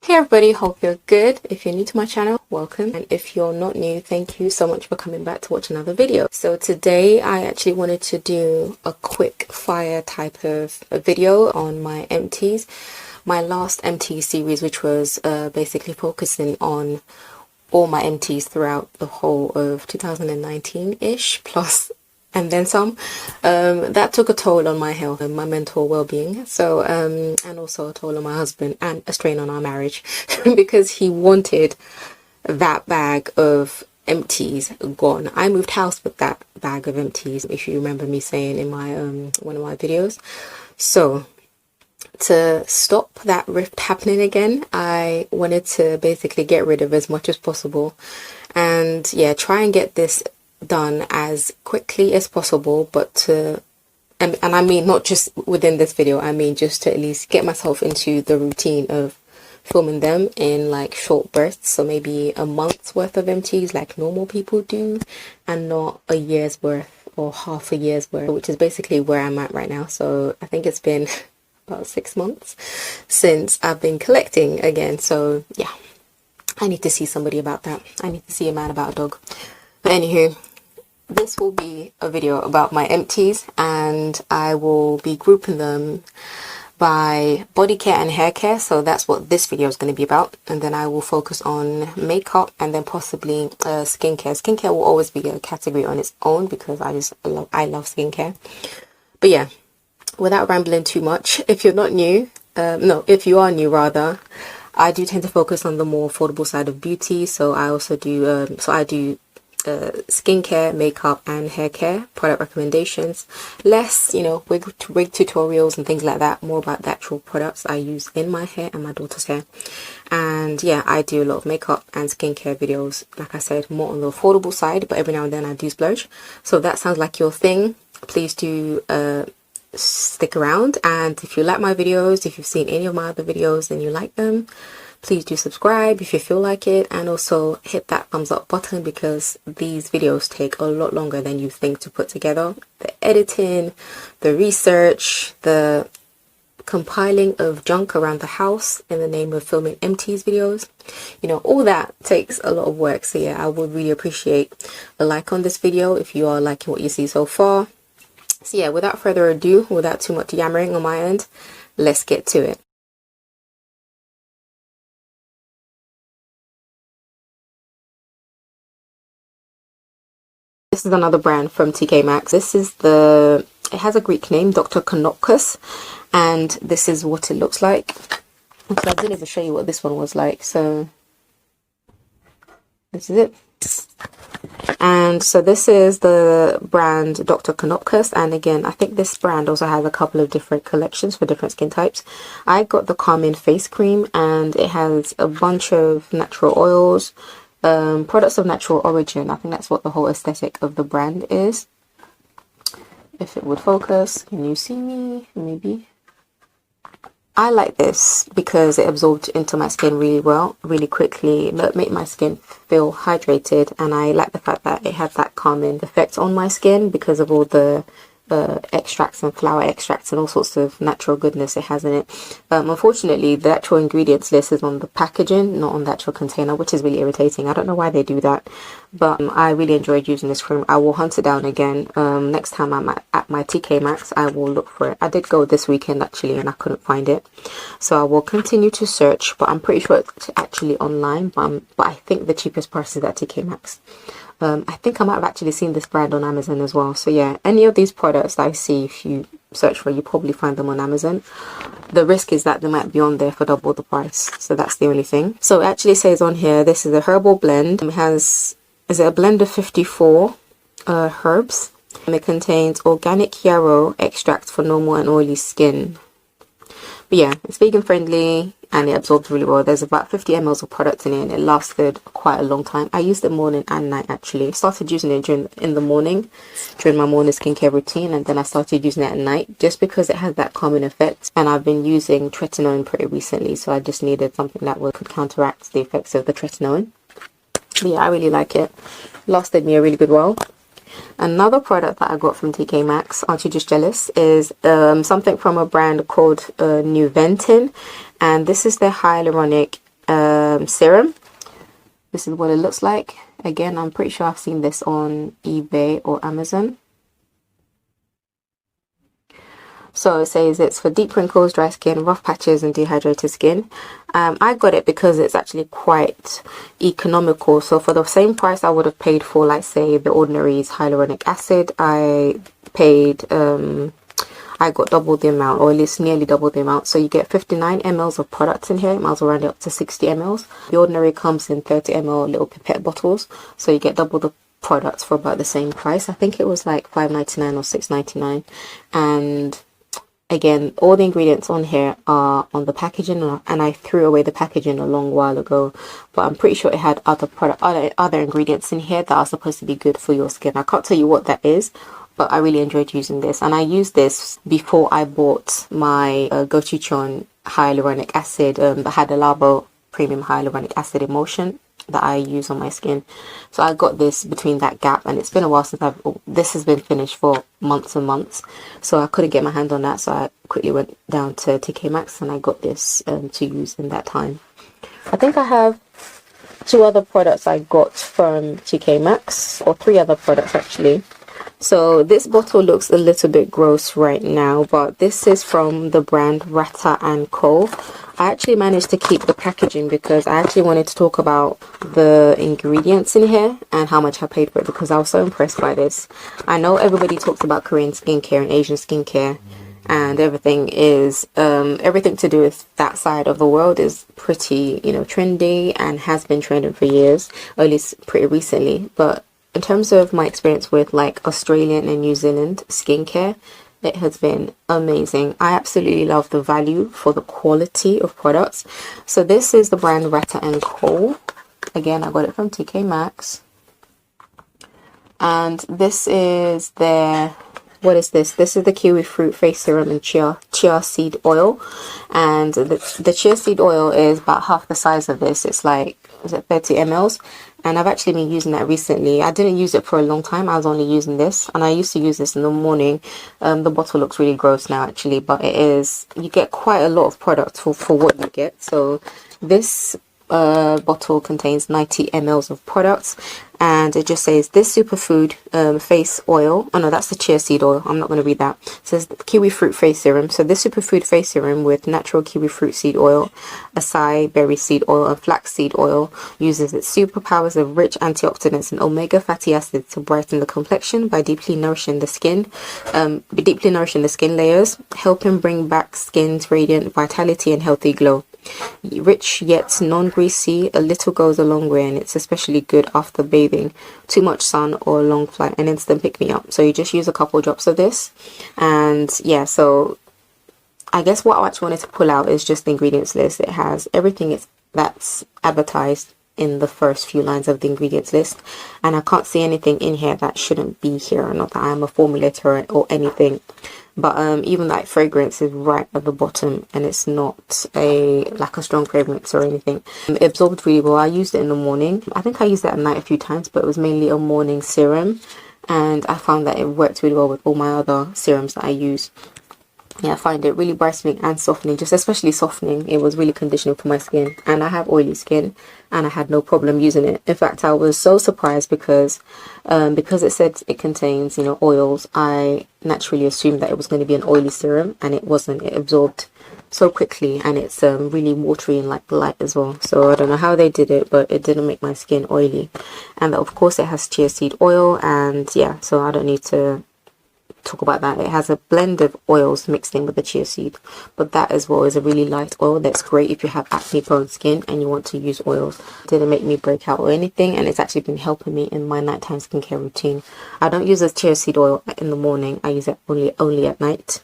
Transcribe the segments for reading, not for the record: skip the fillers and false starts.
Hey everybody, hope you're good. If you're new to my channel, welcome. And if you're not new, thank you so much for coming back to watch another video. So today I actually wanted to do a quick fire type of a video on my empties. My last empties series, which was basically focusing on all my empties throughout the whole of 2019-ish plus and then some. That took a toll on my health and my mental well-being, so and also a toll on my husband and a strain on our marriage because he wanted that bag of empties gone. I moved house with that bag of empties, if you remember me saying in my one of my videos. So to stop that rift happening again, I wanted to basically get rid of as much as possible and yeah, try and get this done as quickly as possible, but to and I mean not just within this video, I mean just to at least get myself into the routine of filming them in like short bursts, so maybe a month's worth of empties like normal people do, and not a year's worth or half a year's worth, which is basically where I'm at right now. So I think it's been about 6 months since I've been collecting again, so yeah, I need to see somebody about that. I need to see a man about a dog. But anywho, this will be a video about my empties, and I will be grouping them by body care and hair care. So that's what this video is going to be about. And then I will focus on makeup and then possibly skincare. Skincare will always be a category on its own because I love skincare. But yeah, without rambling too much, if you're not new, if you are new rather, I do tend to focus on the more affordable side of beauty. So I also do I do skincare, makeup and hair care product recommendations, less wig tutorials and things like that, more about the actual products I use in my hair and my daughter's hair. And yeah, I do a lot of makeup and skincare videos, like I said, more on the affordable side, but every now and then I do splurge. So if that sounds like your thing, please do stick around. And if you like my videos, if you've seen any of my other videos and you like them, please do subscribe if you feel like it, and also hit that thumbs up button because these videos take a lot longer than you think to put together. The editing, the research, the compiling of junk around the house in the name of filming empties videos, all that takes a lot of work. So yeah, I would really appreciate a like on this video if you are liking what you see so far. So yeah, without further ado, without too much yammering on my end, let's get to it. This is another brand from TK MAXX. This is it has a Greek name, Dr. Konopkos, and this is what it looks like. Because I didn't even show you what this one was like, so this is it. And so this is the brand Dr. Konopkos, and again, I think this brand also has a couple of different collections for different skin types. I got the Calming Face Cream, and it has a bunch of natural oils, products of natural origin. I think that's what the whole aesthetic of the brand is. If it would focus, can you see me? Maybe. I like this because it absorbed into my skin really well, really quickly. It made my skin feel hydrated, and I like the fact that it had that calming effect on my skin because of all the extracts and flower extracts and all sorts of natural goodness it has in it. Unfortunately, the actual ingredients list is on the packaging, not on the actual container, which is really irritating. I don't know why they do that, but I really enjoyed using this cream. I will hunt it down again. Next time I'm at my TK MAXX, I will look for it. I did go this weekend actually, and I couldn't find it, so I will continue to search, but I'm pretty sure it's actually online, but I think the cheapest price is at TK MAXX. I think I might have actually seen this brand on Amazon as well. So yeah, any of these products that I see, if you search for, you probably find them on Amazon. The risk is that they might be on there for double the price, so that's the only thing. So it actually says on here, this is a herbal blend. It has, is it a blend of 54 herbs? And it contains organic yarrow extract for normal and oily skin. But yeah, it's vegan friendly and it absorbs really well. There's about 50 ml of product in it, and it lasted quite a long time. I used it morning and night actually. I started using it in the morning during my morning skincare routine, and then I started using it at night just because it has that calming effect. And I've been using tretinoin pretty recently, so I just needed something that could counteract the effects of the tretinoin. But yeah, I really like it. Lasted me a really good while. Another product that I got from TK MAXX, aren't you just jealous, is something from a brand called Nuventin, and this is their hyaluronic serum. This is what it looks like. Again, I'm pretty sure I've seen this on eBay or Amazon. So it says it's for deep wrinkles, dry skin, rough patches and dehydrated skin. I got it because it's actually quite economical. So for the same price I would have paid for, like, say, the Ordinary's hyaluronic acid, I paid, I got double the amount, or at least nearly double the amount. So you get 59 mls of products in here. It might as well round it up to 60 mls. The Ordinary comes in 30 ml little pipette bottles. So you get double the products for about the same price. I think it was like $5.99 or $6.99. And again, all the ingredients on here are on the packaging, and I threw away the packaging a long while ago, but I'm pretty sure it had other ingredients in here that are supposed to be good for your skin. I can't tell you what that is, but I really enjoyed using this, and I used this before I bought my Gochujang hyaluronic acid, that had a Labo premium hyaluronic acid emulsion that I use on my skin. So I got this between that gap, and it's been a while since this has been finished for months and months, so I couldn't get my hand on that, so I quickly went down to TK Maxx and I got this to use in that time. I think I have 2 other products I got from TK Maxx, or 3 other products actually. So this bottle looks a little bit gross right now, but this is from the brand Rata & Co. I actually managed to keep the packaging because I actually wanted to talk about the ingredients in here and how much I paid for it, because I was so impressed by this. I know everybody talks about Korean skincare and Asian skincare, and everything is everything to do with that side of the world is pretty, you know, trendy and has been trending for years, or at least pretty recently. But in terms of my experience with like Australian and New Zealand skincare, it has been amazing. I absolutely love the value for the quality of products. So this is the brand Rata & Co. Again, I got it from TK Maxx. And this is their, what is this? This is the kiwi fruit face serum and chia seed oil. And the chia seed oil is about half the size of this. It's like, is it 30 mls? And I've actually been using that recently. I didn't use it for a long time. I was only using this, and I used to use this in the morning. The bottle looks really gross now actually, but it is, you get quite a lot of product for what you get. So this bottle contains 90 mls of products, and it just says this superfood face oil. Oh no, that's the chia seed oil. I'm not going to read that. It says kiwi fruit face serum. So this superfood face serum with natural kiwi fruit seed oil, acai berry seed oil and flax seed oil uses its superpowers of rich antioxidants and omega fatty acids to brighten the complexion by deeply nourishing the skin layers, helping bring back skin's radiant vitality and healthy glow. Rich yet non-greasy, a little goes a long way, and it's especially good after bathing, too much sun or a long flight, an instant pick-me-up. So you just use a couple drops of this, and yeah, so I guess what I actually wanted to pull out is just the ingredients list. It has everything that's advertised in the first few lines of the ingredients list, and I can't see anything in here that shouldn't be here. Not that I'm a formulator or anything, but even like fragrance is right at the bottom, and it's not like a strong fragrance or anything. It absorbed really well. I used it in the morning. I think I used it at night a few times, but it was mainly a morning serum, and I found that it worked really well with all my other serums that I use. Yeah, I find it really brightening and softening, just especially softening. It was really conditioning for my skin, and I have oily skin, and I had no problem using it. In fact, I was so surprised because it said it contains, you know, oils. I naturally assumed that it was going to be an oily serum, and it wasn't. It absorbed so quickly, and it's really watery and like light as well. So I don't know how they did it, but it didn't make my skin oily. And of course it has chia seed oil, and yeah, so I don't need to talk about that. It has a blend of oils mixed in with the chia seed, but that as well is a really light oil that's great if you have acne prone skin and you want to use oils. It didn't make me break out or anything, and it's actually been helping me in my nighttime skincare routine. I don't use the chia seed oil in the morning. I use it only at night.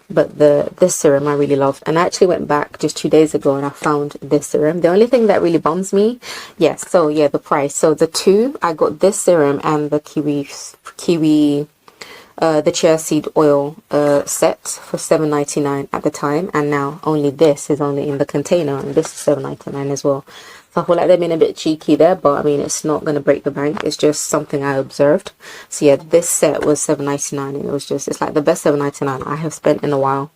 But this serum I really loved, and I actually went back just 2 days ago and I found this serum. The only thing that really bums me, yes, so yeah, the price. So the two, I got this serum and the the chia seed oil set for $7.99 at the time, and now only this is only in the container, and this is $7.99 as well. So I feel like they've been a bit cheeky there, but I mean, it's not going to break the bank. It's just something I observed. So yeah, this set was $7.99, and it's like the best $7.99 I have spent in a while.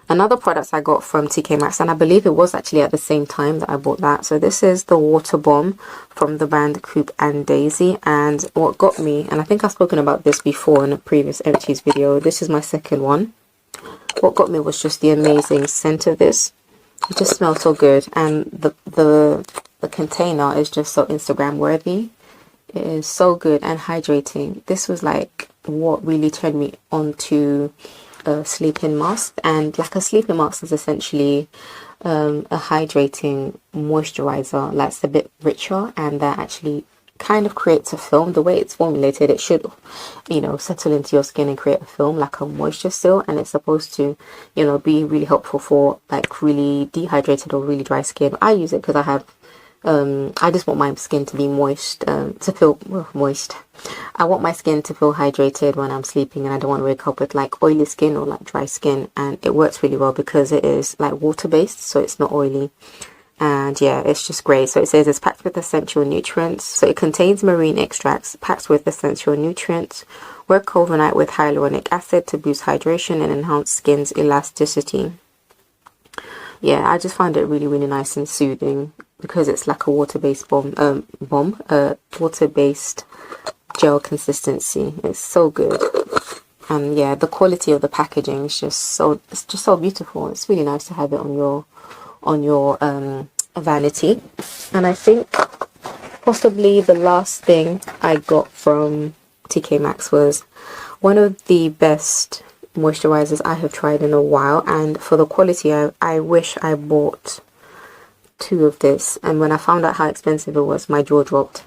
Another product I got from TK Maxx, and I believe it was actually at the same time that I bought that. So this is the water bomb from the brand Coop and Daisy. And what got me, and I think I've spoken about this before in a previous Empties video, this is my second one. What got me was just the amazing scent of this. It just smells so good, and the container is just so Instagram worthy. It is so good and hydrating. This was like what really turned me on to a sleeping mask. And like a sleeping mask is essentially a hydrating moisturizer that's a bit richer, and that actually kind of creates a film. The way it's formulated, it should, you know, settle into your skin and create a film, like a moisture seal, and it's supposed to, you know, be really helpful for like really dehydrated or really dry skin. I use it because I have I just want my skin to be moist, to feel moist. I want my skin to feel hydrated when I'm sleeping, and I don't want to wake up with like oily skin or like dry skin. And it works really well because it is like water based, so it's not oily. And yeah, it's just great. So it says it's packed with essential nutrients. So it contains marine extracts packed with essential nutrients. Work overnight with hyaluronic acid to boost hydration and enhance skin's elasticity. Yeah, I just find it really, really nice and soothing because it's like a water-based water-based gel consistency. It's so good. And yeah, the quality of the packaging is just so, it's just so beautiful. It's really nice to have it on your vanity. And I think possibly the last thing I got from TK Maxx was one of the best moisturizers I have tried in a while, and for the quality I wish I bought 2 of this. And when I found out how expensive it was, my jaw dropped.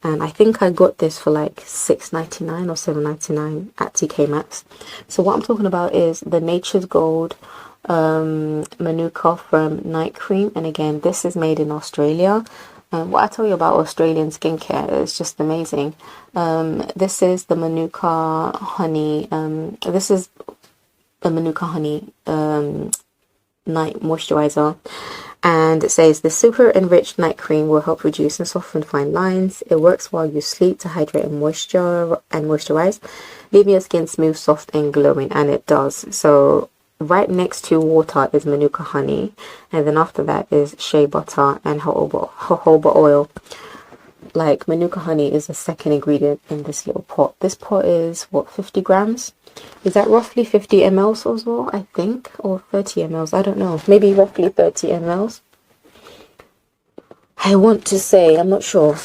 And I think I got this for like $6.99 or $7.99 at TK Maxx. So what I'm talking about is the Nature's Gold Manuka from Night Cream. And again, this is made in Australia. What I tell you about Australian skincare is just amazing. This is the Manuka Honey. This is the Manuka Honey Night Moisturizer. And it says the super enriched night cream will help reduce and soften fine lines. It works while you sleep to hydrate and moisturize, leaving your skin smooth, soft, and glowing. And it does. So right next to water is Manuka honey, and then after that is shea butter and jojoba oil. Like Manuka honey is the second ingredient in this little pot. This pot is what, 50 grams? Is that roughly 50 mls as well, I think, or 30 mls? I don't know. Maybe roughly 30 mls. I want to say, I'm not sure.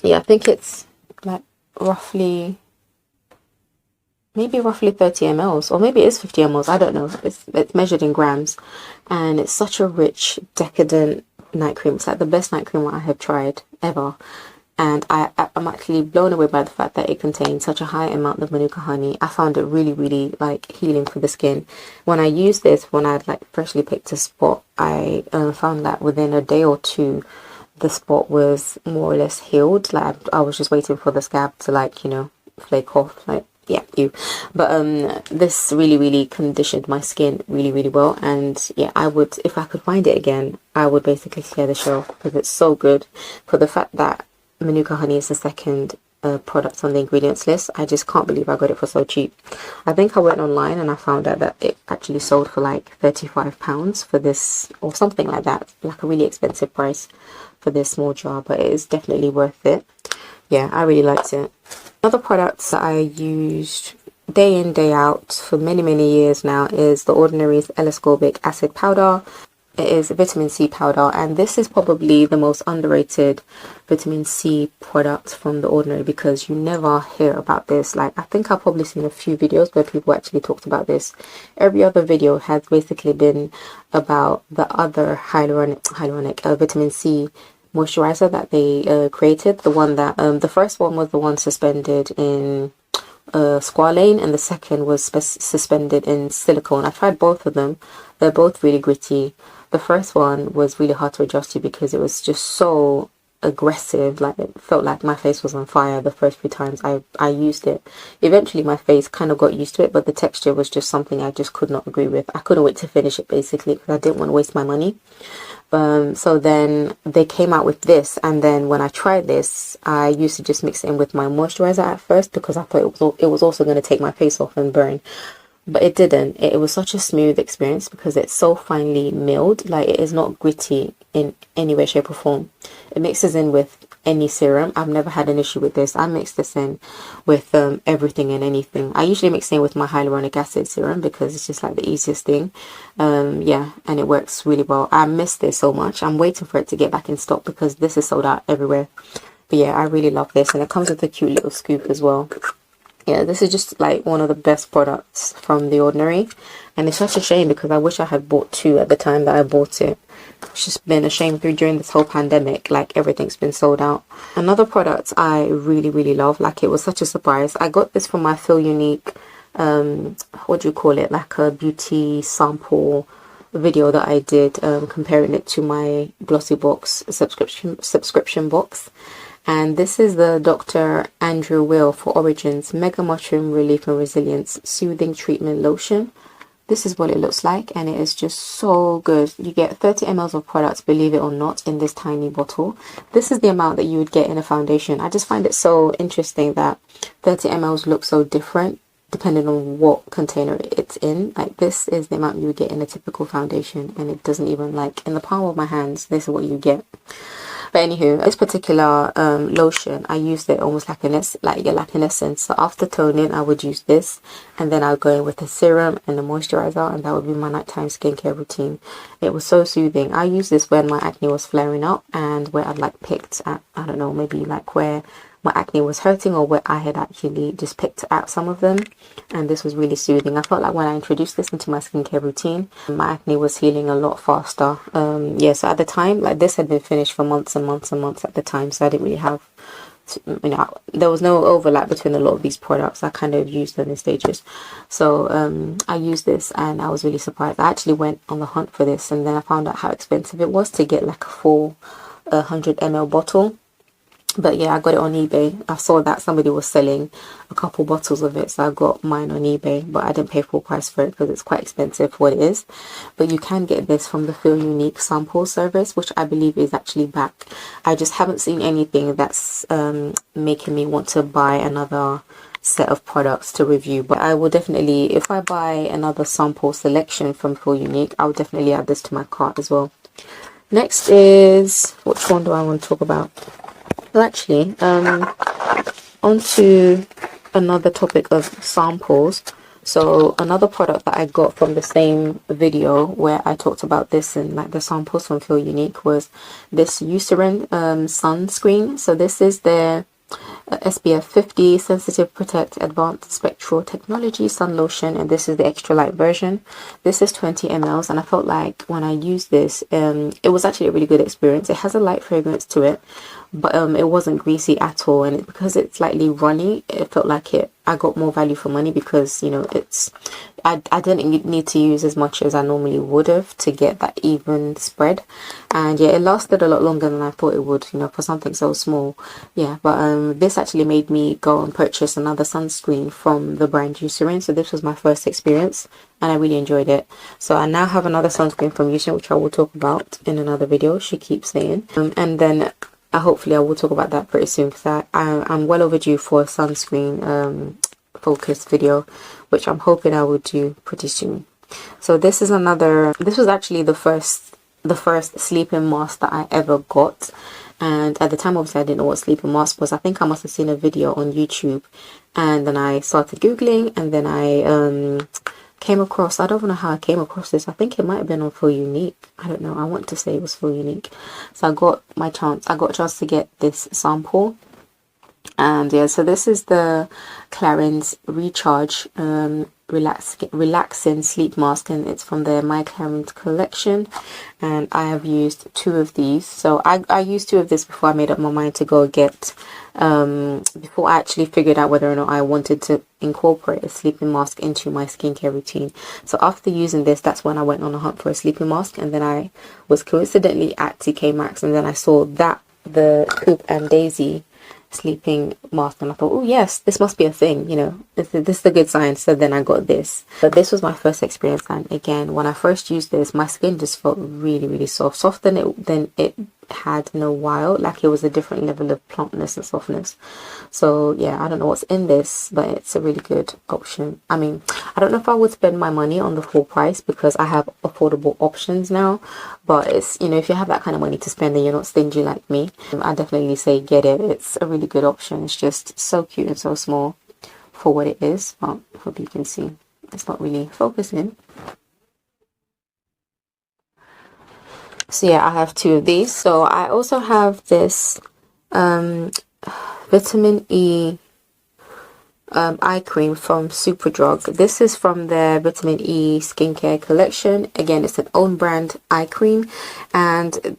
Yeah, I think it's like roughly, maybe roughly 30 mls, or maybe it is 50 mls. I don't know. It's measured in grams, and it's such a rich, decadent night cream. It's like the best night cream I have tried ever. And I'm actually blown away by the fact that it contains such a high amount of Manuka honey. I found it really, really like healing for the skin. When I used this, when I'd like freshly picked a spot, I found that within a day or two, the spot was more or less healed. Like I was just waiting for the scab to, like, you know, flake off. Like, yeah, you. But this really, really conditioned my skin really, really well. And yeah, I would, if I could find it again, I would basically clear the shelf because it's so good. For the fact that Manuka honey is the second product on the ingredients list, I just can't believe I got it for so cheap. I think I went online and I found out that it actually sold for like £35 for this, or something like that, like a really expensive price for this small jar, but it is definitely worth it. Yeah, I really liked it. Another product that I used day in, day out for many, many years now is the Ordinary's L-ascorbic acid powder. It is a vitamin C powder, and this is probably the most underrated vitamin C product from The Ordinary because you never hear about this. Like, I think I've probably seen a few videos where people actually talked about this. Every other video has basically been about the other hyaluronic vitamin C moisturizer that they created. The one that the first one was the one suspended in squalane, and the second was suspended in silicone. I tried both of them. They're both really gritty. The first one was really hard to adjust to because it was just so aggressive. Like, it felt like my face was on fire the first few times I used it. Eventually my face kind of got used to it, but the texture was just something I just could not agree with. I couldn't wait to finish it basically because I didn't want to waste my money. So then they came out with this, and then when I tried this, I used to just mix it in with my moisturizer at first because I thought it was also going to take my face off and burn. but it didn't. It was such a smooth experience because it's so finely milled. Like, it is not gritty in any way, shape or form. It mixes in with any serum. I've never had an issue with this. I mix this in with everything and anything. I usually mix in with my hyaluronic acid serum because it's just like the easiest thing. Yeah, and it works really well. I miss this so much. I'm waiting for it to get back in stock because this is sold out everywhere. But yeah, I really love this, and it comes with a cute little scoop as well. Yeah, this is just like one of the best products from The Ordinary, and it's such a shame because I wish I had bought two at the time that I bought it. It's just been a shame during this whole pandemic, like everything's been sold out. Another product I really love, like it was such a surprise. I got this from my Feel Unique, what do you call it, like a beauty sample video that I did, comparing it to my Glossy Box subscription box. And this is the Dr. Andrew Will for Origins Mega Mushroom Relief and Resilience Soothing Treatment Lotion. This is what it looks like, and it is just so good. You get 30 ml of products, believe it or not, in this tiny bottle. This is the amount that you would get in a foundation. I just find it so interesting that 30 ml look so different depending on what container it's in. Like, this is the amount you would get in a typical foundation, and it doesn't even, like, in the palm of my hands, this is what you get. But anywho, this particular lotion, I used it almost like an essence. So after toning, I would use this, and then I'll go in with the serum and the moisturizer, and that would be my nighttime skincare routine. It was so soothing. I used this when my acne was flaring up, and where I'd like picked at, I don't know, maybe like where my acne was hurting, or where I had actually just picked out some of them, and this was really soothing. I felt like when I introduced this into my skincare routine, my acne was healing a lot faster. Yeah, so at the time, like, this had been finished for months and months and months at the time, so I didn't really have there was no overlap between a lot of these products. I kind of used them in stages. So I used this, and I was really surprised. I actually went on the hunt for this, and then I found out how expensive it was to get like a full 100 ml bottle. But yeah, I got it on eBay. I saw that somebody was selling a couple bottles of it, so I got mine on eBay, but I didn't pay full price for it because it's quite expensive for what it is. But you can get this from the Feel Unique sample service, which I believe is actually back. I just haven't seen anything that's making me want to buy another set of products to review. But I will definitely, if I buy another sample selection from Feel Unique, I'll definitely add this to my cart as well. Next is, which one do I want to talk about? Well, actually, on to another topic of samples. So another product that I got from the same video where I talked about this and like the samples from Feel Unique was this Eucerin sunscreen. So this is their SPF 50 Sensitive Protect Advanced Spectral Technology Sun Lotion, and this is the extra light version. This is 20 ml, and I felt like when I used this, it was actually a really good experience. It has a light fragrance to it, but it wasn't greasy at all, and because it's slightly runny, it felt like I got more value for money because, you know, I didn't need to use as much as I normally would have to get that even spread. And yeah, it lasted a lot longer than I thought it would, you know, for something so small. Yeah, but this actually made me go and purchase another sunscreen from the brand Eucerin. So this was my first experience, and I really enjoyed it. So I now have another sunscreen from Eucerin, which I will talk about in another video, she keeps saying. And then hopefully I will talk about that pretty soon, because I'm well overdue for a sunscreen focus video, which I'm hoping I will do pretty soon. So this is this was actually the first sleeping mask that I ever got, and at the time obviously I didn't know what sleeping mask was. I think I must have seen a video on YouTube, and then I started googling, and then I came across, I don't know how I came across this. I think it might have been on Feel Unique. I don't know, I want to say it was Feel Unique. So I got a chance to get this sample. And yeah, so this is the Clarins Recharge relaxing sleep mask, and it's from the My Clarins collection, and I have used 2 of these. So I used 2 of this before I made up my mind to go get before I actually figured out whether or not I wanted to incorporate a sleeping mask into my skincare routine. So after using this, that's when I went on a hunt for a sleeping mask, and then I was coincidentally at TK MAXX, and then I saw that the Coupe and Daisy sleeping mask, and I thought, oh yes, this must be a thing, you know, this is a good sign. So then I got this. But this was my first experience, and again, when I first used this, my skin just felt really soft than it had in a while. Like, it was a different level of plumpness and softness. So yeah, I don't know what's in this, but it's a really good option. I mean, I don't know if I would spend my money on the full price because I have affordable options now, but it's, you know, if you have that kind of money to spend and you're not stingy like me, I definitely say get it. It's a really good option. It's just so cute and so small for what it is. Well, I hope you can see. It's not really focusing. So yeah, I have two of these. So I also have this vitamin E eye cream from Superdrug. This is from their vitamin E skincare collection. Again, it's an own brand eye cream, and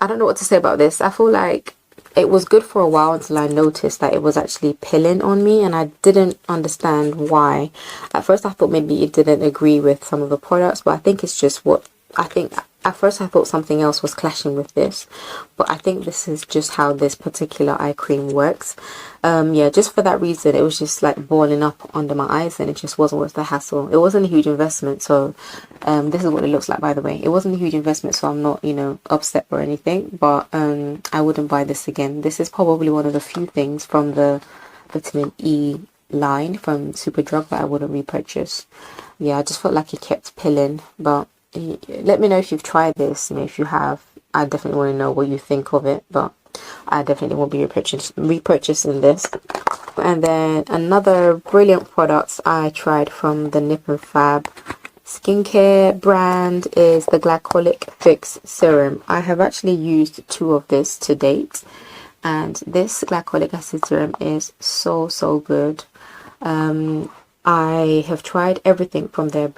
I don't know what to say about this. I feel like it was good for a while until I noticed that it was actually pilling on me, and I didn't understand why. At first I thought maybe it didn't agree with some of the products, but I think it's just what I think. At first I thought something else was clashing with this, but I think this is just how this particular eye cream works. Yeah, just for that reason, it was just like boiling up under my eyes, and it just wasn't worth the hassle. It wasn't a huge investment, so this is what it looks like, by the way. It wasn't a huge investment, so I'm not, you know, upset or anything, but I wouldn't buy this again. This is probably one of the few things from the vitamin E line from Superdrug that I wouldn't repurchase. Yeah, I just felt like it kept pilling, but let me know if you've tried this. You know, if you have, I definitely want to know what you think of it, but I definitely won't be repurchasing this. And then another brilliant product I tried from the Nip and Fab skincare brand is the Glycolic Fix Serum. I have actually used two of this to date, and this glycolic acid serum is so good. I have tried everything from their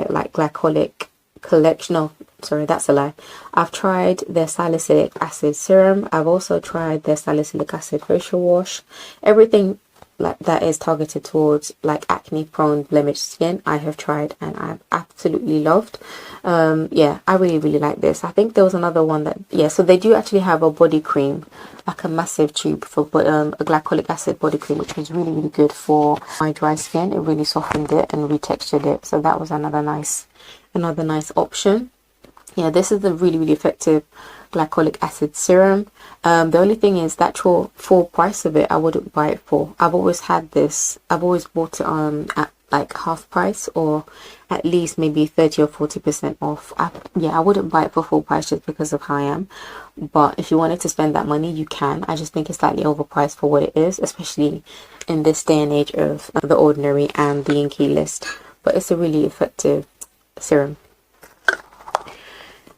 like glycolic collection. No, sorry, that's a lie. I've tried their salicylic acid serum. I've also tried their salicylic acid facial wash. Everything like that is targeted towards like acne prone blemished skin I have tried, and I've absolutely loved. Yeah, I really like this. I think there was another one that, yeah, so they do actually have a body cream, like a massive tube for a glycolic acid body cream, which was really good for my dry skin. It really softened it and retextured it, so that was another nice option. Yeah, this is a really effective glycolic acid serum. The only thing is that full price of it I wouldn't buy it for. I've always had this, I've always bought it at like half price, or at least maybe 30 or 40% off. Yeah, I wouldn't buy it for full price just because of how I am. But if you wanted to spend that money, you can. I just think it's slightly overpriced for what it is, especially in this day and age of The Ordinary and the Inkey List. But it's a really effective serum.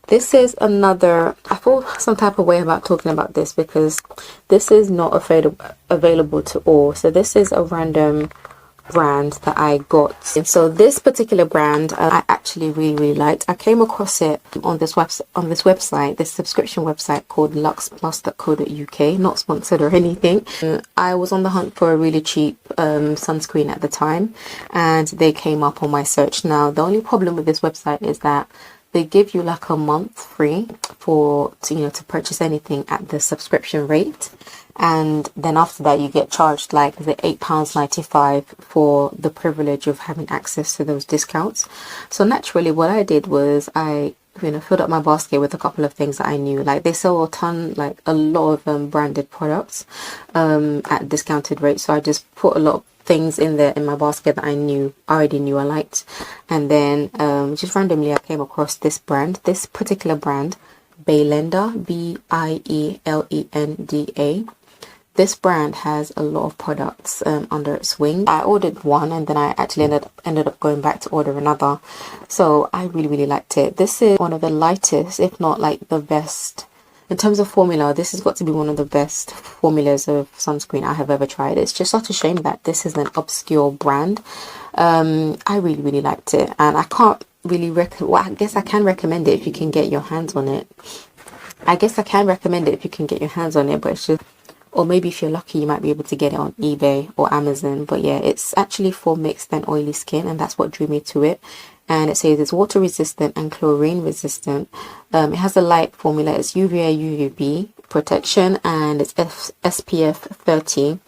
This is another, I feel some type of way about talking about this because this is not available to all. So this is a random brand that I got. And so this particular brand I actually really liked. I came across it on this website, this subscription website called luxplus.co.uk, not sponsored or anything. I was on the hunt for a really cheap sunscreen at the time, and they came up on my search. Now the only problem with this website is that they give you like a month free to purchase anything at the subscription rate, and then after that you get charged like the £8.95 for the privilege of having access to those discounts. So naturally what I did was I filled up my basket with a couple of things that I knew. Like they sell a lot of branded products at discounted rates, so I just put a lot of things in there in my basket that I already knew I liked. And then just randomly I came across this particular brand, Bielenda, Bielenda. This brand has a lot of products under its wing. I ordered one, and then I actually ended up going back to order another. So I really liked it. This is one of the lightest, if not like the best. In terms of formula, this has got to be one of the best formulas of sunscreen I have ever tried. It's just such a shame that this is an obscure brand. I really liked it, and I can't really I guess I can recommend it if you can get your hands on it. But it's just, or maybe if you're lucky you might be able to get it on eBay or Amazon. But yeah, it's actually for mixed and oily skin, and that's what drew me to it. And it says it's water resistant and chlorine resistant. It has a light formula. It's UVA UVB protection, and it's SPF 30.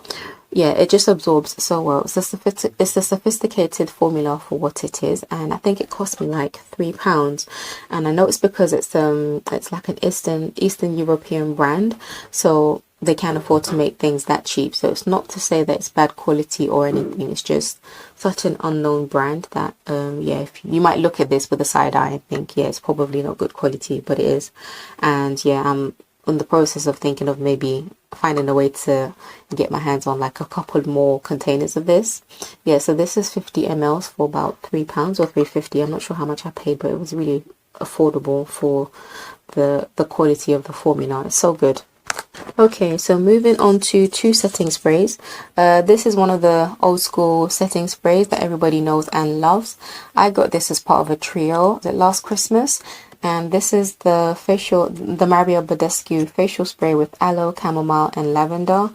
Yeah, it just absorbs so well. It's a sophisticated formula for what it is, and I think it cost me like £3. And I know it's because it's like an Eastern European brand, so they can't afford to make things that cheap. So it's not to say that it's bad quality or anything. It's just such an unknown brand that yeah, if you might look at this with a side eye and think, yeah, it's probably not good quality, but it is. And yeah, I'm in the process of thinking of maybe finding a way to get my hands on like a couple more containers of this. Yeah, so this is 50 mls for about £3 or 3.50. I'm not sure how much I paid, but it was really affordable for the quality of the formula. It's so good. Okay, so moving on to two setting sprays. This is one of the old school setting sprays that everybody knows and loves. I got this as part of a trio last Christmas, and this is the Mario Badescu facial spray with aloe, chamomile, and lavender.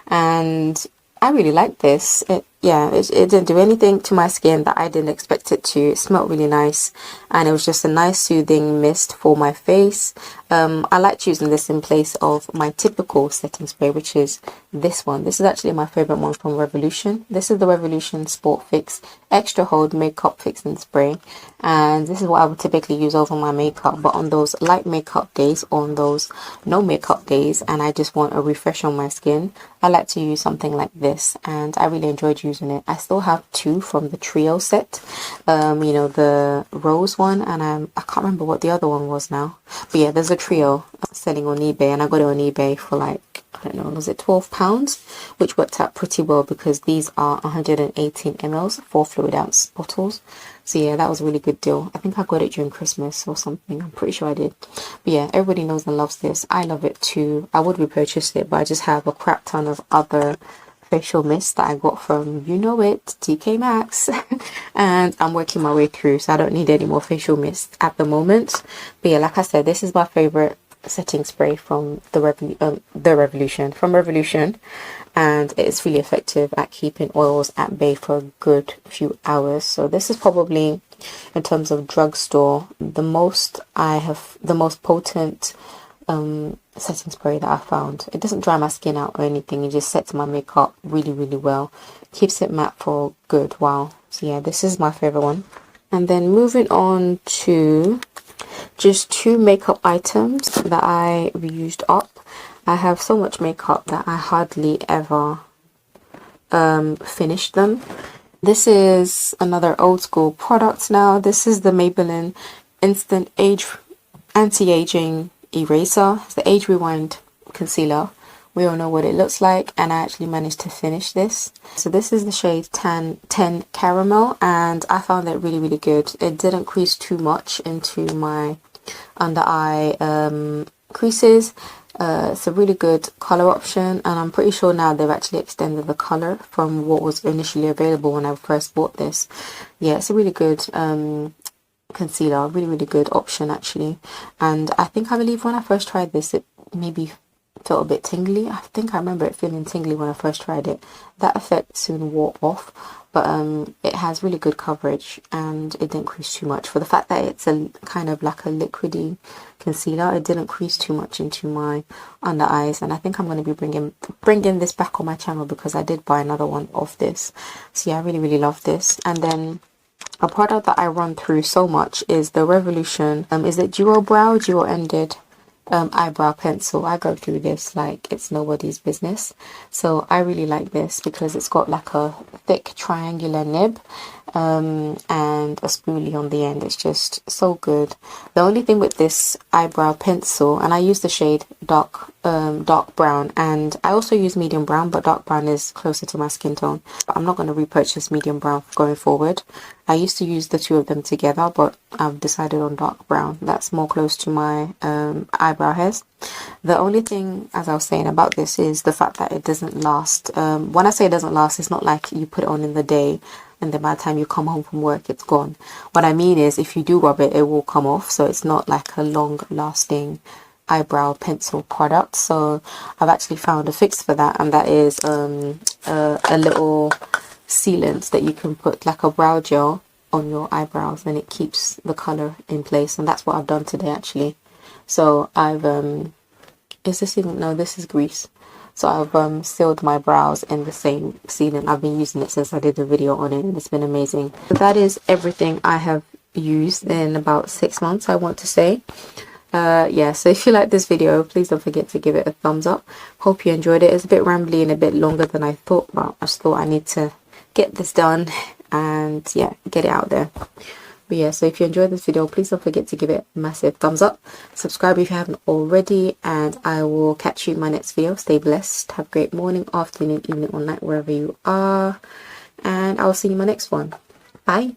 And I really like this. It didn't do anything to my skin that I didn't expect it to. It smelled really nice, and it was just a nice soothing mist for my face. I liked using this in place of my typical setting spray, which is this one. This is actually my favorite one from Revolution. This is the Revolution Sport Fix Extra Hold Makeup Fixing Spray, and this is what I would typically use over my makeup. But on those light makeup days, on those no makeup days, and I just want a refresh on my skin, I like to use something like this, and I really enjoyed using it. I still have two from the trio set, you know, the rose one, and I can't remember what the other one was now, but yeah, there's a trio selling on eBay, and I got it on eBay for like, I don't know, was it £12, which worked out pretty well because these are 118 mls, 4 fluid ounce bottles. So yeah, that was a really good deal. I think I got it during Christmas or something. I'm pretty sure I did. But yeah, everybody knows and loves this. I love it too. I would repurchase it, but I just have a crap ton of other facial mist that I got from, you know it, TK MAXX, and I'm working my way through, so I don't need any more facial mist at the moment. But yeah, like I said, this is my favorite setting spray from Revolution, and it's really effective at keeping oils at bay for a good few hours. So this is probably, in terms of drugstore, the most potent setting spray that I found. It doesn't dry my skin out or anything. It just sets my makeup really, really well. Keeps it matte for a good while. So yeah, this is my favorite one. And then moving on to just two makeup items that I reused up. I have so much makeup that I hardly ever finished them. This is another old school product now. This is the Maybelline Instant Age Anti-Aging Eraser. It's the Age Rewind Concealer. We all know what it looks like, and I actually managed to finish this. So this is the shade 10 Caramel, and I found it really, really good. It didn't crease too much into my under eye creases. It's a really good color option, and I'm pretty sure now they've actually extended the color from what was initially available when I first bought this. Yeah, it's a really good concealer, really, really good option actually. And I believe when I first tried this, it maybe felt a bit tingly. I think I remember it feeling tingly when I first tried it. That effect soon wore off, but it has really good coverage, and it didn't crease too much. For the fact that it's a kind of like a liquidy concealer, it didn't crease too much into my under eyes. And I think I'm going to be bringing this back on my channel because I did buy another one of this. So yeah, I really, really love this. And then a product that I run through so much is the Revolution, is it dual ended eyebrow pencil. I go through this like it's nobody's business. So I really like this because it's got like a thick triangular nib and a spoolie on the end. It's just so good. The only thing with this eyebrow pencil, and I use the shade dark brown, and I also use medium brown, but dark brown is closer to my skin tone. But I'm not going to repurchase medium brown going forward. I used to use the two of them together, but I've decided on dark brown. That's more close to my eyebrow hairs. The only thing, as I was saying about this, is the fact that it doesn't last. When I say it doesn't last, it's not like you put it on in the day and then by the time you come home from work it's gone. What I mean is if you do rub it, it will come off. So it's not like a long lasting eyebrow pencil product. So I've actually found a fix for that, and that is a little sealant that you can put, like a brow gel, on your eyebrows, and it keeps the color in place. And that's what I've done today actually. So I've is this even, no, this is grease. So I've sealed my brows in the same sealant. I've been using it since I did the video on it, and it's been amazing. So that is everything I have used in about 6 months, I want to say. Yeah, so if you like this video, please don't forget to give it a thumbs up. Hope you enjoyed it. It's a bit rambly and a bit longer than I thought, but I just thought I need to get this done and yeah, get it out there. But yeah, so if you enjoyed this video, please don't forget to give it a massive thumbs up. Subscribe if you haven't already, and I will catch you in my next video. Stay blessed. Have a great morning, afternoon, evening or night, wherever you are, and I'll see you in my next one. Bye.